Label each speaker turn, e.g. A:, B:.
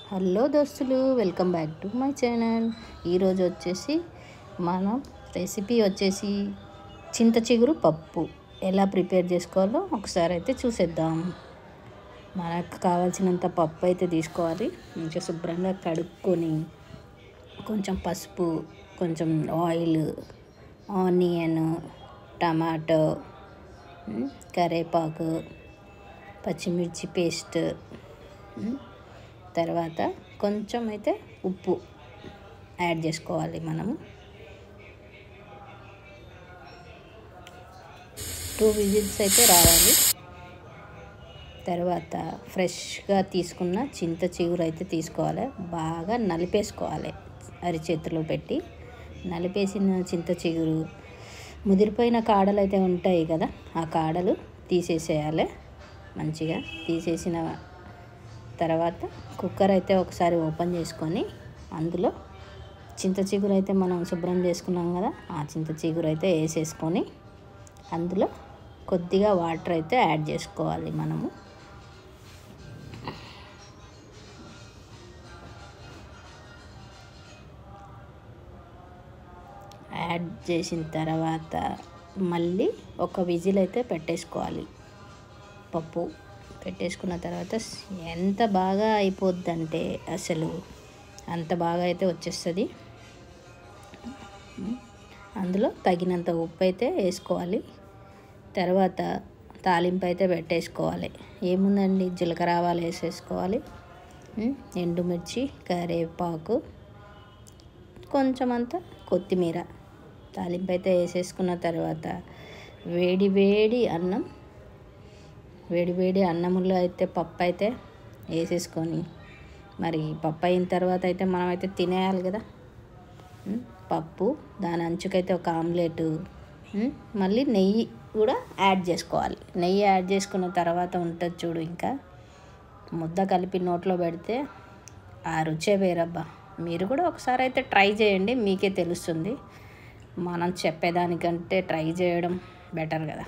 A: Hello దోస్తులు, welcome back to my channel. ఈరోజు వచ్చేసి మనం రెసిపీ వచ్చేసి చింత చిగురు పప్పు ఎలా ప్రిపేర్ చేసుకోవాలో ఒకసారి అయితే చూసేద్దాం. మనకు కావాల్సినంత పప్పు అయితే తీసుకోవాలి. మంచిగా శుభ్రంగా కడుక్కొని కొంచెం పసుపు, కొంచెం ఆయిల్, ఆనియన్, టమాటో, కరివేపాకు, పచ్చిమిర్చి పేస్ట్, తర్వాత కొంచెం అయితే ఉప్పు యాడ్ చేసుకోవాలి. మనము 2 విజిల్స్ అయితే రావాలి. తర్వాత ఫ్రెష్గా తీసుకున్న చింత చిగురు అయితే తీసుకోవాలి. బాగా నలిపేసుకోవాలి. అరిచేతిలో పెట్టి నలిపేసిన చింత చిగురు, ముదిరిపోయిన కాడలు అయితే ఉంటాయి కదా, ఆ కాడలు తీసేసేయాలి. మంచిగా తీసేసిన తర్వాత కుక్కర్ అయితే ఒకసారి ఓపెన్ చేసుకొని అందులో చింత చిగురు అయితే మనం శుభ్రం చేసుకున్నాం కదా, ఆ చింత చిగురు అయితే వేసేసుకొని అందులో కొద్దిగా వాటర్ అయితే యాడ్ చేసుకోవాలి. మనము యాడ్ చేసిన తర్వాత మళ్ళీ ఒక విజిల్ అయితే పెట్టేసుకోవాలి. పప్పు పెట్టేసుకున్న తర్వాత ఎంత బాగా అయిపోద్దంటే అసలు అంత బాగా అయితే వచ్చేస్తుంది. అందులో తగినంత ఉప్పు అయితే వేసుకోవాలి. తర్వాత తాలింపు అయితే పెట్టేసుకోవాలి. ఏముందండి, జీలకర్ర ఆవాలు వేసేసుకోవాలి, ఎండుమిర్చి, కరివేపాకు, కొంచెం అంత కొత్తిమీర, తాలింపు అయితే వేసేసుకున్న తర్వాత వేడి వేడి అన్నంలో అయితే పప్పు అయితే వేసేసుకొని, మరి పప్పు అయిన తర్వాత అయితే మనం అయితే తినేయాలి కదా. పప్పు, దాని అంచుకైతే ఒక ఆమ్లెట్, మళ్ళీ నెయ్యి కూడా యాడ్ చేసుకోవాలి. నెయ్యి యాడ్ చేసుకున్న తర్వాత ఉంటుంది చూడు, ఇంకా ముద్ద కలిపి నోట్లో పెడితే ఆ రుచే వేరబ్బా. మీరు కూడా ఒకసారి అయితే ట్రై చేయండి, మీకే తెలుస్తుంది. మనం చెప్పేదానికంటే ట్రై చేయడం బెటర్ కదా.